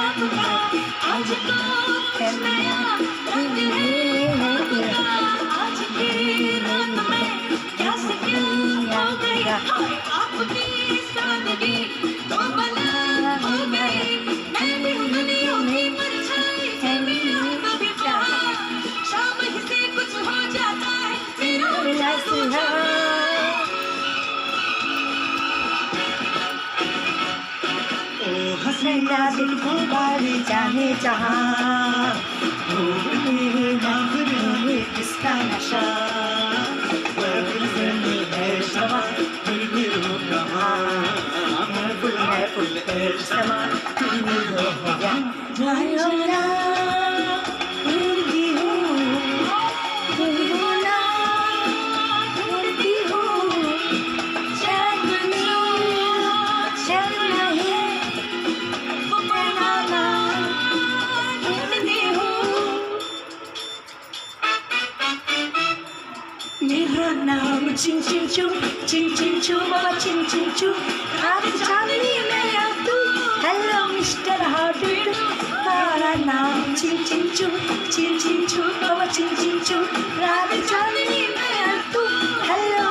आपका आज तो कुछ नया रंग है आज की रात में क्या से क्या हो गया हाय आपकी सादगी तो बला हो गई मैं भी दुनिया की परछाई से मिला कभी कहा शाम ही से कुछ हो जाता है मेरा जादू हसीना दिल को बारी जाने जहाँ किसका नशा है समा फिर भी हो कहाँ है फुल है समा फिर भी हो कहाँ मेरा नाम चिंग चिंग चू चिंग चिंग चू बाबा चिंग चिंग चू आज चांदनी में आ तू hello mister how do you मेरा नाम चिंग चिंग चू चिंग चिंग चू